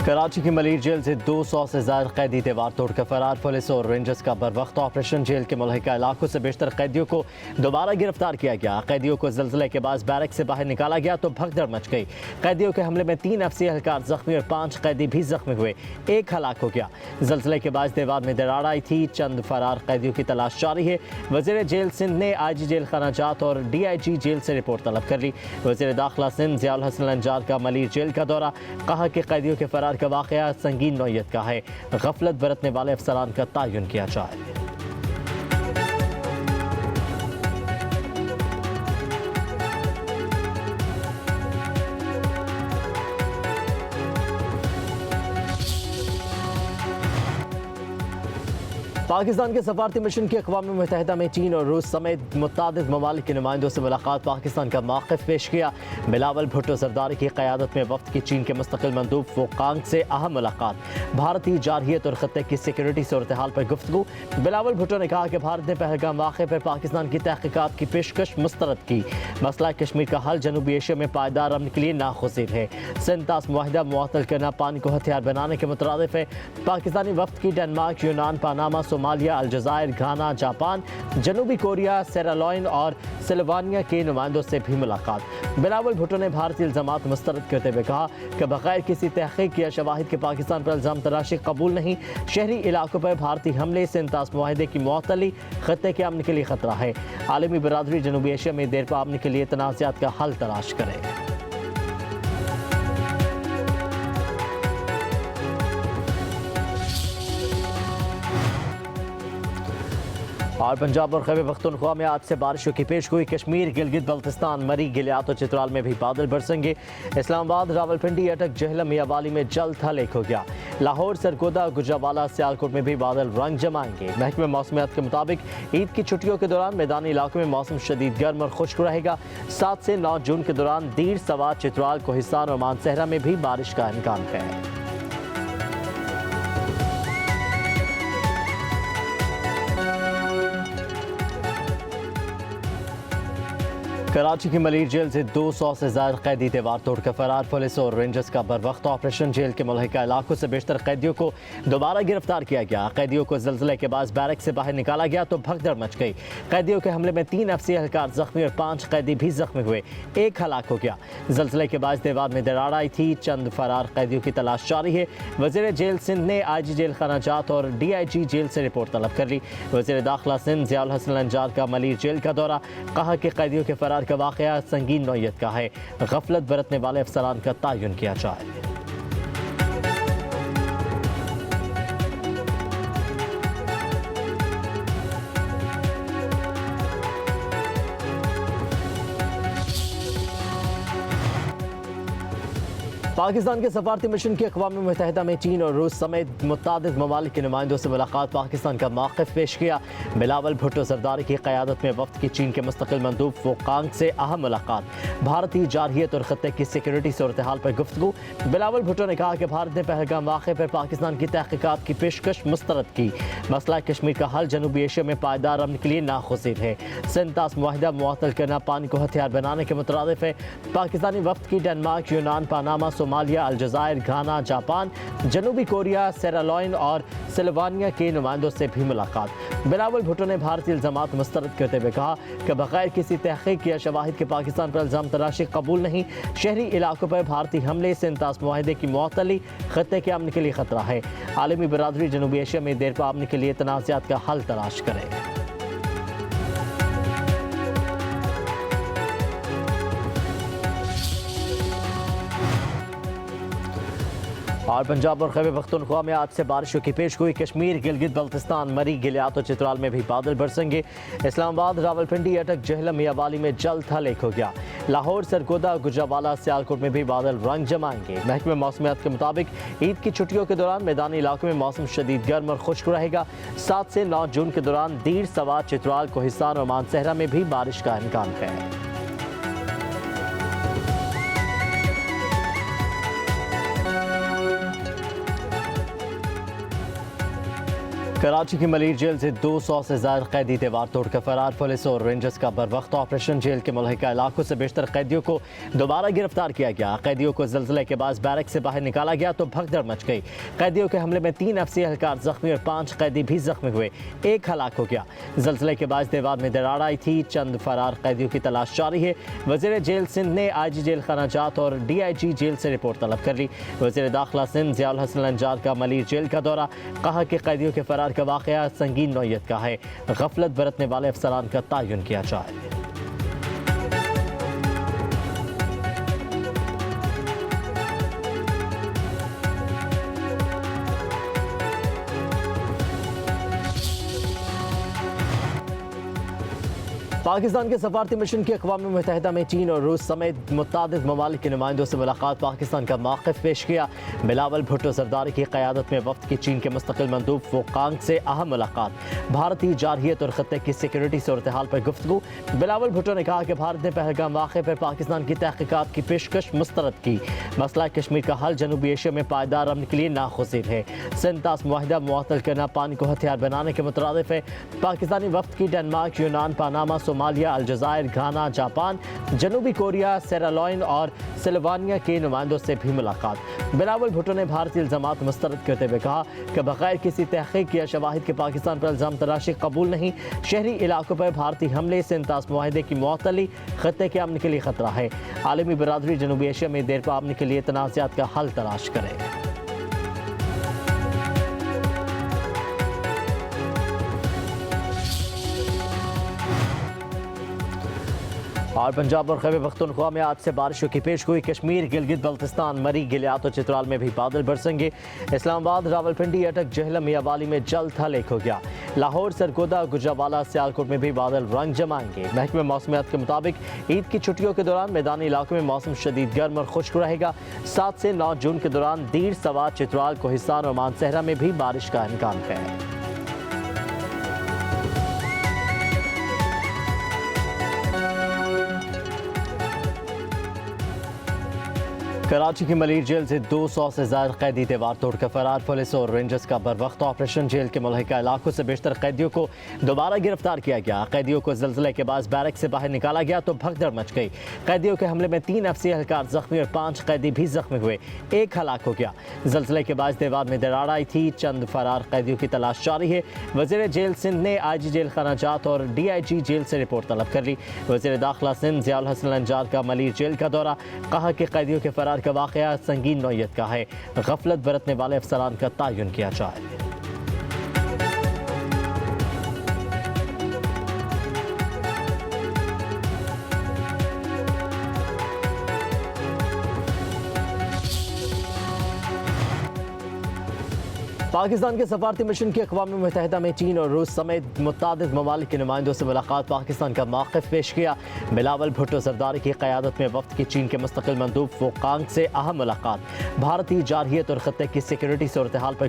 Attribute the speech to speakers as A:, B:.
A: कराची की मलिर जेल से 200 से ज्यादा कैदी दीवार तोड़कर फरार। पुलिस और रेंजर्स का बरवक्त ऑपरेशन। जेल के मुल्हिका इलाकों से बेशतर कैदियों को दोबारा गिरफ्तार किया गया। कैदियों को जल्जले के बाद बैरक से बाहर निकाला गया तो भगदड़ मच गई। कैदियों के हमले में 3 अफसी एहलकार जख्मी और 5 कैदी भी जख्मी हुए। 1 हलाक हो गया। जल्जले के बाद दीवार में दरार आई थी। चंद फरार कैदियों की तलाश जारी है। वज़ीर जेल सिंध ने IG जेल खानाजात और DIG जेल से रिपोर्ट तलब कर ली। वज़ीर दाखिला सिंध ज़ियाउल हसन लंजार का मलिर जेल का दौरा। कहा कि कैदियों के फरार का वाक़या संगीन नौयत का है। गफलत बरतने वाले अफसरान का तयन किया जाए। पाकिस्तान के सफारती मिशन की अक़वाम मुत्तहिदा में चीन और रूस समेत मुतअद्दिद ममालिक के नुमाइंदों से मुलाकात। पाकिस्तान का मौक़िफ़ पेश किया। बिलावल भुट्टो ज़रदारी की क़यादत में वफ़द की चीन के मुस्तक़िल मंदूब वोकांग से अहम मुलाकात। भारतीय जारहियत और ख़त्ते की सिक्योरिटी सूरत हाल पर गुफ्तगू। बिलावल भुट्टो ने कहा कि भारत ने पहलगाम वाक़े पर पाकिस्तान की तहक़ीक़ात की पेशकश मुस्तरद की। मसला कश्मीर का हल जनूबी एशिया में पायदार अमन के लिए नागुज़ीर है। सिंतास मुआहिदा मुअत्तल करना पानी को हथियार बनाने के मुतरादिफ है। पाकिस्तानी वफ़द की डेनमार्क, यूनान, पनामा, सोमालिया, अलजायर, घाना, जापान, जनूबी कोरिया, सेरालोइन और सिल्वानिया के नुमाइंदों से भी मुलाकात। बिलावल भुट्टो ने भारतीय इल्ज़ामात मुस्तरद करते हुए कहा कि बगैर किसी तहक़ीक़ या शवाहिद के पाकिस्तान पर इल्ज़ाम तराशी कबूल नहीं। शहरी इलाकों पर भारतीय हमले से सिंतास मुआहिदे की मुअत्तली खत्ते के अमन के लिए खतरा है। आलमी बरादरी जनूबी एशिया में देरपा अमन के लिए तनाज़ात का हल तलाश करे। और पंजाब और खैबर पख्तूनख्वा में आज से बारिशों की पेशगोई। कश्मीर, गिलगित बल्तिस्तान, मरी, गिलियात और चित्राल में भी बादल बरसेंगे। इस्लामाबाद, रावलपिंडी, अटक, जहलम, मियावाली में जल्द हल एक हो गया। लाहौर, सरगोदा, गुजरावाला, सियालकोट में भी बादल रंग जमाएंगे। महकमे मौसमियात के मुताबिक ईद की छुट्टियों के दौरान मैदानी इलाकों में मौसम शदीद गर्म और खुश्क रहेगा। 7 से 9 जून के दौरान दीर, सवा, चित्राल, कोहिस्तान और मानसहरा में भी बारिश का इम्कान है। कराची की मलिर जेल से 200 से ज्यादा कैदी दीवार तोड़कर फरार। पुलिस और रेंजर्स का बरवक्त ऑपरेशन। जेल के मुल्हिका इलाकों से बेशतर कैदियों को दोबारा गिरफ्तार किया गया। कैदियों को जल्जले के बाद बैरक से बाहर निकाला गया तो भगदड़ मच गई। कैदियों के हमले में 3 अफसी एहलकार जख्मी और 5 कैदी भी जख्मी हुए। 1 हलाक हो गया। जल्जले के बाद दीवार में दरार आई थी। चंद फरार कैदियों की तलाश जारी है। वज़ीर जेल सिंध ने IG जेल खानाजात और DIG जेल से रिपोर्ट तलब कर ली। वज़ीर दाखिला सिंध ज़ियाउल हसन लंजार का मलिर जेल का दौरा। कहा कि कैदियों के फरार का वाक़या संगीन नौयत का है। गफलत बरतने वाले अफसरान का तयन किया जाए। पाकिस्तान के सफारती मिशन की अक़वाम मुत्तहिदा में चीन और रूस समेत मुतअद्दिद ममालिक के नुमाइंदों से मुलाकात। पाकिस्तान का मौक़िफ़ पेश किया। बिलावल भुट्टो ज़रदारी की क़यादत में वफ़द की चीन के मुस्तक़िल मंदूब वोकांग से अहम मुलाकात। भारतीय जारहियत और ख़त्ते की सिक्योरिटी सूरत हाल पर गुफ्तगू। बिलावल भुट्टो ने कहा कि भारत ने पहलगाम वाक़े पर पाकिस्तान की तहक़ीक़ात की पेशकश मुस्तरद की। मसला कश्मीर का हल जनूबी एशिया में पायदार अमन के लिए नागुज़ीर है। सिंतास मुआहिदा मुअत्तल करना पानी को हथियार बनाने के मुतरादिफ है। पाकिस्तानी वफ़द की डेनमार्क, यूनान, पनामा, सोमालिया, अलजायर, घाना, जापान, जनूबी कोरिया, सेरालोइन और सिल्वानिया के नुमाइंदों से भी मुलाकात। बिलावल भुट्टो ने भारतीय इल्ज़ामात मुस्तरद करते हुए कहा कि बगैर किसी तहक़ीक़ या शवाहिद के पाकिस्तान पर इल्ज़ाम तराशी कबूल नहीं। शहरी इलाकों पर भारतीय हमले से सिंतास मुआहिदे की मुअत्तली खत्ते के अमन के लिए खतरा है। आलमी बरादरी जनूबी एशिया में देरपा अमन के लिए तनाज़ात का हल तलाश करे। और पंजाब और खैबर पख्तूनख्वा में आज से बारिशों की पेशगोई। कश्मीर, गिलगित बल्तिस्तान, मरी, गिलियात और चित्राल में भी बादल बरसेंगे। इस्लामाबाद, रावलपिंडी, अटक, जहलम, मियावाली में जल्द हल एक हो गया। लाहौर, सरगोदा, गुजरावाला, सियालकोट में भी बादल रंग जमाएंगे। महकमे मौसमियात के मुताबिक ईद की छुट्टियों के दौरान मैदानी इलाकों में मौसम शदीद गर्म और खुश्क रहेगा। 7 से 9 जून के दौरान दीर, सवा, चित्राल, कोहिस्तान और मानसहरा में भी बारिश का इम्कान है। कराची की मलिर जेल से 200 से ज्यादा कैदी दीवार तोड़कर फरार। पुलिस और रेंजर्स का बरवक्त ऑपरेशन। जेल के मुल्हिका इलाकों से बेशतर कैदियों को दोबारा गिरफ्तार किया गया। कैदियों को जल्जले के बाद बैरक से बाहर निकाला गया तो भगदड़ मच गई। कैदियों के हमले में 3 अफसी एहलकार जख्मी और 5 कैदी भी जख्मी हुए। 1 हलाक हो गया। जल्जले के बाद दीवार में दरार आई थी। चंद फरार कैदियों की तलाश जारी है। वजीर जेल सिंध ने IG जेल खाना जात और DIG जेल से रिपोर्ट तलब कर ली। वजीर दाखिला सिंध ज़ियाउल हसन लंजार का मलिर जेल का दौरा। कहा कि कैदियों के फरार का वाक़या संगीन नौयत का है। गफलत बरतने वाले अफसरान का तयन किया जाए। पाकिस्तान के सफारती मिशन की अक़वाम मुत्तहिदा में चीन और रूस समेत मुतादिद ममालिक के नुमाइंदों से मुलाकात। पाकिस्तान का मौक़िफ़ पेश किया। बिलावल भुट्टो ज़रदारी की क़यादत में वफ़द की चीन के मुस्तक़िल मंदूब फ़ोकांग से अहम मुलाकात। भारतीय जारहियत और ख़त्ते की सिक्योरिटी सूरत हाल पर गुफ्तगू। बिलावल भुट्टो ने कहा कि भारत ने पहलगाम वाक़े पर पाकिस्तान की तहक़ीक़ात की पेशकश मुस्तरद की। मसला कश्मीर का हल जनूबी एशिया में पायदार अमन के लिए नागुज़ीर है। सिंतास मुआहिदा मुअत्तल करना पानी को हथियार बनाने के मुतरादिफ है। पाकिस्तानी वफ़द की डेनमार्क, यूनान, पनामा, सोमालिया, अलजायर, घाना, जापान, जनूबी कोरिया, सेरालोइन और सिल्वानिया के नुमाइंदों से भी मुलाकात। बिलावल भुट्टो ने भारतीय इल्ज़ामात मुस्तरद करते हुए कहा कि बगैर किसी तहक़ीक़ या शवाहिद के पाकिस्तान पर इल्ज़ाम तराशी कबूल नहीं। शहरी इलाकों पर भारतीय हमले से सिंतास मुआहिदे की मुअत्तली खत्ते के अमन के लिए खतरा है। आलमी बरादरी जनूबी एशिया में देरपा अमन के लिए तनाज़ात का हल तलाश करे। और पंजाब और खैबर पख्तूनख्वा में आज से बारिशों की पेशगोई। कश्मीर, गिलगित बल्तिस्तान, मरी, गिलियात और चित्राल में भी बादल बरसेंगे। इस्लामाबाद, रावलपिंडी, अटक, जहलम, मियावाली में जल्द हलेक हो गया। लाहौर, सरगोदा, गुजरावाला, सियालकोट में भी बादल रंग जमाएंगे। महकमे मौसमियात के मुताबिक ईद की छुट्टियों के दौरान मैदानी इलाकों में मौसम शदीद गर्म और खुश्क रहेगा। 7 से 9 जून के दौरान दीर, सवात, चित्राल, कोहिस्तान और मानसहरा में भी बारिश का इम्कान है। कराची की मलिर जेल से 200 से ज्यादा कैदी दीवार तोड़कर फरार। पुलिस और रेंजर्स का बरवक्त ऑपरेशन। जेल के मुल्हिका इलाकों से बेशतर कैदियों को दोबारा गिरफ्तार किया गया। कैदियों को जल्जले के बाद बैरक से बाहर निकाला गया तो भगदड़ मच गई। कैदियों के हमले में 3 अफसी एहलकार जख्मी और 5 कैदी भी जख्मी हुए। 1 हलाक हो गया। जल्जले के बाद दीवार में दरार आई थी। चंद फरार कैदियों की तलाश जारी है। वजीर जेल सिंध ने IG जेल खाना जात और DIG जेल से रिपोर्ट तलब कर ली। वजीर दाखिला सिंध ज़ियाउल हसन लंजार का मलिर जेल का दौरा। कहा कि कैदियों के फरार का वाक़या संगीन नौयत का है। गफलत बरतने वाले अफसरान का तयन किया जाए। पाकिस्तान के सफारती मिशन की अक़वाम मुत्तहिदा में चीन और रूस समेत मुतादिद ममालिक के नुमाइंदों से मुलाकात। पाकिस्तान का मौक़िफ़ पेश किया। बिलावल भुट्टो ज़रदारी की क़यादत में वफ़द की चीन के मुस्तक़िल मंदूब फ़ोकांग से अहम मुलाकात। भारतीय जारहियत और ख़त्ते की सिक्योरिटी सूरत हाल पर